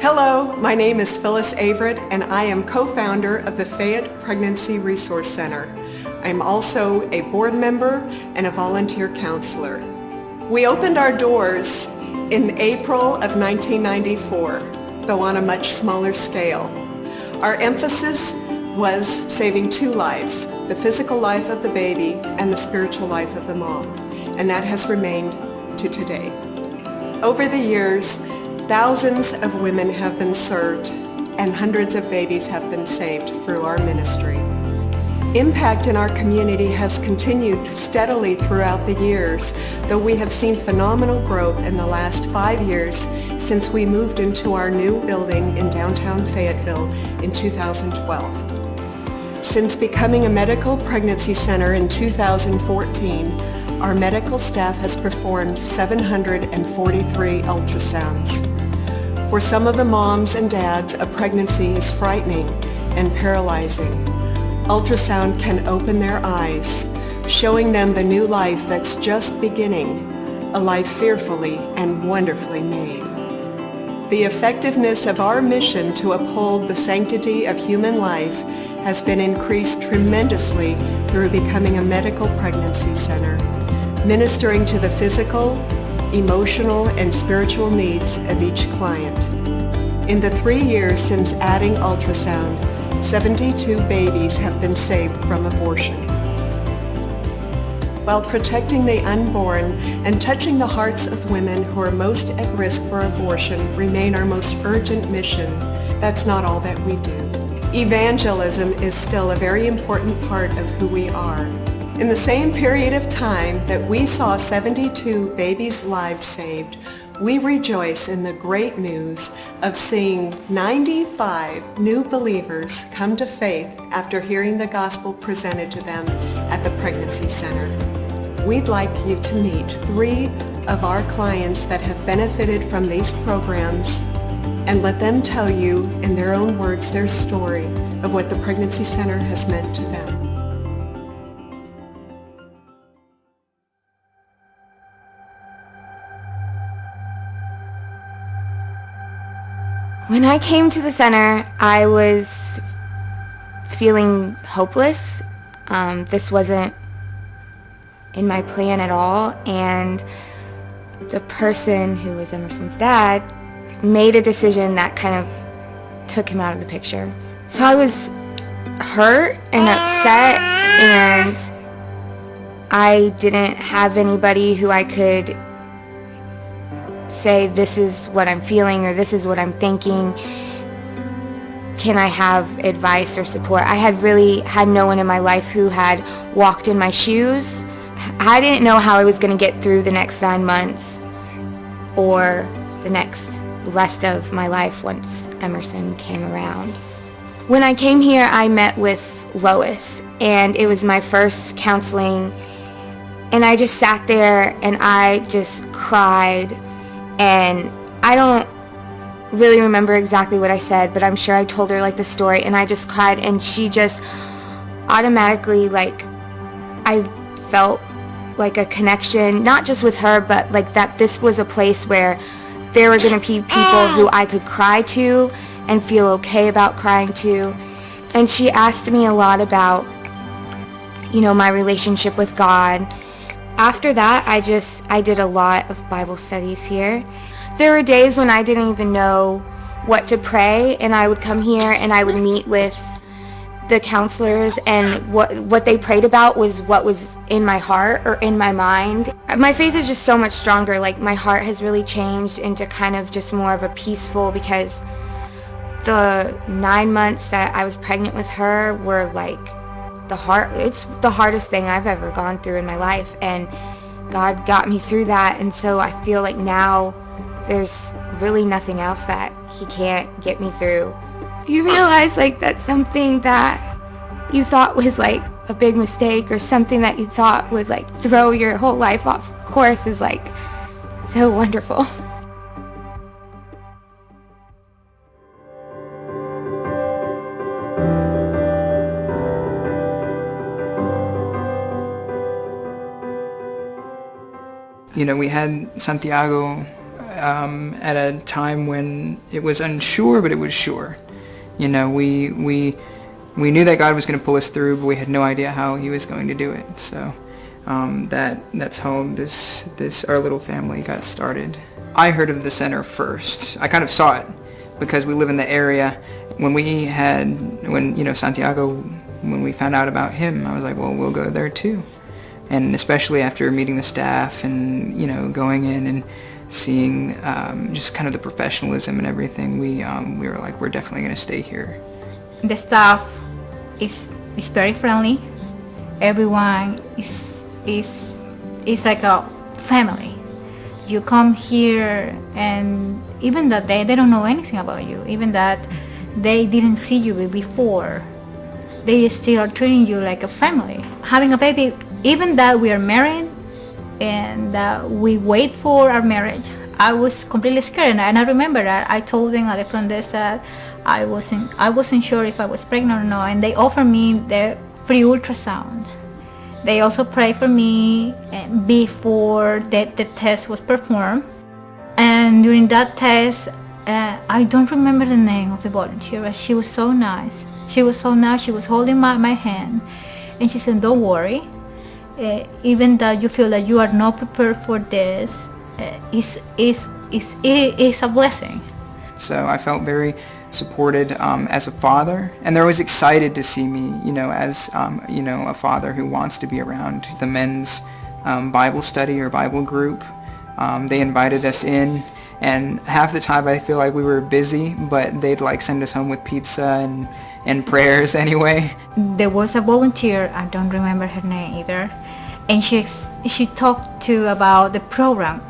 Hello, my name is Phyllis Averett and I am co-founder of the Fayette Pregnancy Resource Center. I'm also a board member and a volunteer counselor. We opened our doors in April of 1994, though on a much smaller scale. Our emphasis was saving two lives, the physical life of the baby and the spiritual life of the mom, and that has remained to today. Over the years, thousands of women have been served and hundreds of babies have been saved through our ministry. Impact in our community has continued steadily throughout the years, though we have seen phenomenal growth in the last 5 years since we moved into our new building in downtown Fayetteville in 2012. Since becoming a medical pregnancy center in 2014, our medical staff has performed 743 ultrasounds. For some of the moms and dads, a pregnancy is frightening and paralyzing. Ultrasound can open their eyes, showing them the new life that's just beginning, a life fearfully and wonderfully made. The effectiveness of our mission to uphold the sanctity of human life has been increased tremendously through becoming a medical pregnancy center, ministering to the physical, emotional, and spiritual needs of each client. In the 3 years since adding ultrasound, 72 babies have been saved from abortion. While protecting the unborn and touching the hearts of women who are most at risk for abortion remain our most urgent mission, that's not all that we do. Evangelism is still a very important part of who we are. In the same period of time that we saw 72 babies' lives saved, we rejoice in the great news of seeing 95 new believers come to faith after hearing the gospel presented to them at the pregnancy center. We'd like you to meet 3 of our clients that have benefited from these programs and let them tell you in their own words their story of what the pregnancy center has meant to them. When I came to the center, I was feeling hopeless. This wasn't in my plan at all, and the person who was Emerson's dad made a decision that kind of took him out of the picture. So I was hurt and upset, and I didn't have anybody who I could say, this is what I'm feeling or this is what I'm thinking. Can I have advice or support? I had really had no one in my life who had walked in my shoes. I didn't know how I was going to get through the next 9 months or the rest of my life once Emerson came around. When I came here, I met with Lois, and it was my first counseling, and I just sat there and I just cried. And I don't really remember exactly what I said, but I'm sure I told her like the story, and I just cried, and she just automatically, like, I felt like a connection, not just with her, but like that this was a place where there were going to be people who I could cry to and feel okay about crying to. And she asked me a lot about, my relationship with God. After that, I did a lot of Bible studies here. There were days when I didn't even know what to pray, and I would come here and I would meet with the counselors, and what they prayed about was what was in my heart or in my mind. My faith is just so much stronger. Like, my heart has really changed into kind of just more of a peaceful, because the 9 months that I was pregnant with her were like it's the hardest thing I've ever gone through in my life, and God got me through that. And so I feel like now there's really nothing else that he can't get me through. You realize like that's something that you thought was like a big mistake, or something that you thought would like throw your whole life off course, is like so wonderful. We had Santiago at a time when it was unsure, but it was sure. You know, we knew that God was going to pull us through, but we had no idea how He was going to do it. So that's how this our little family got started. I heard of the center first. I kind of saw it because we live in the area. When Santiago, when we found out about him, I was like, well, we'll go there too. And especially after meeting the staff and, you know, going in and seeing just kind of the professionalism and everything, we were like, we're definitely going to stay here. The staff is very friendly. Everyone is like a family. You come here, and even that they don't know anything about you, even that they didn't see you before, they still are treating you like a family. Having a baby, even that we are married and that we wait for our marriage, I was completely scared. And I remember that I told them at the front desk that I wasn't sure if I was pregnant or not, and they offered me the free ultrasound. They also prayed for me before the test was performed. And during that test, I don't remember the name of the volunteer, but she was so nice. She was holding my hand, and she said, don't worry. Even that you feel that you are not prepared for this, is a blessing. So I felt very supported as a father, and they're always excited to see me, you know, as a father who wants to be around the men's Bible study or Bible group. They invited us in, and half the time I feel like we were busy, but they'd like send us home with pizza and prayers anyway. There was a volunteer, I don't remember her name either, and she talked about the program,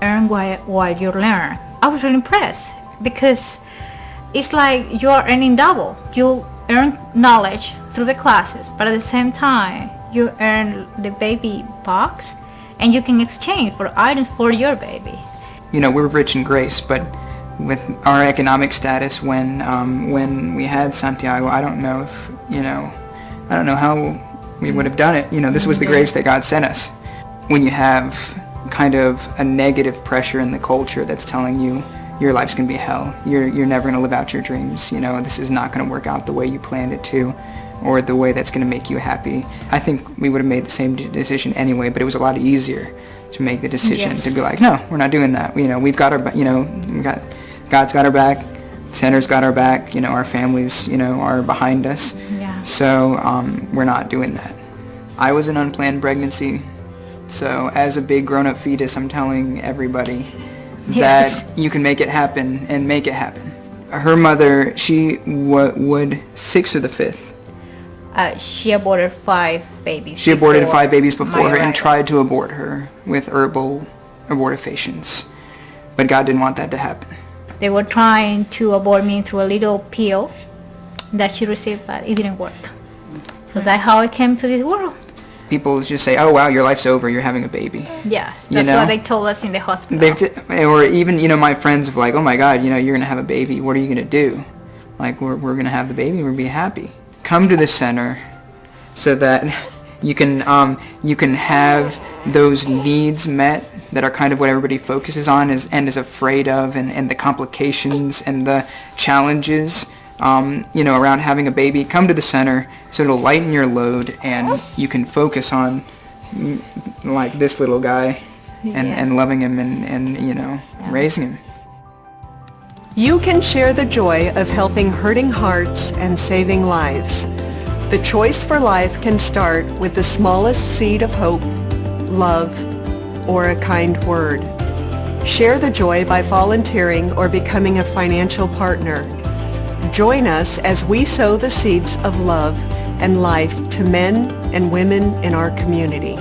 Earn While You Learn. I was really impressed because it's like you are earning double. You earn knowledge through the classes, but at the same time, you earn the baby box, and you can exchange for items for your baby. You know, we're rich in grace, but with our economic status, when we had Santiago, I don't know how we would have done it. You know, this was the grace that God sent us. When you have kind of a negative pressure in the culture that's telling you your life's going to be hell, you're never going to live out your dreams, you know, this is not going to work out the way you planned it to, or the way that's going to make you happy. I think we would have made the same decision anyway, but it was a lot easier to make the decision to be like, no, we're not doing that. You know, God's got our back, Center's got our back, you know, our families, you know, are behind us. Yeah. So we're not doing that. I was an unplanned pregnancy, so as a big grown-up fetus, I'm telling everybody that you can make it happen and make it happen. Her mother, she would 6th or the 5th. She aborted 5 babies. She aborted 5 babies before her and tried to abort her with herbal abortifacients. But God didn't want that to happen. They were trying to abort me through a little pill that she received, but it didn't work. So that's how I came to this world. People just say, oh wow, your life's over, you're having a baby. Yes, that's what they told us in the hospital. Or even, you know, my friends have like, oh my God, you know, you're going to have a baby, what are you going to do? Like, we're going to have the baby, we're going to be happy. Come to the center so that you can have those needs met that are kind of what everybody focuses on and is afraid of, and the complications and the challenges around having a baby. Come to the center so it'll lighten your load and you can focus on like this little guy and loving him and raising him. You can share the joy of helping hurting hearts and saving lives. The choice for life can start with the smallest seed of hope, love, or a kind word. Share the joy by volunteering or becoming a financial partner. Join us as we sow the seeds of love and life to men and women in our community.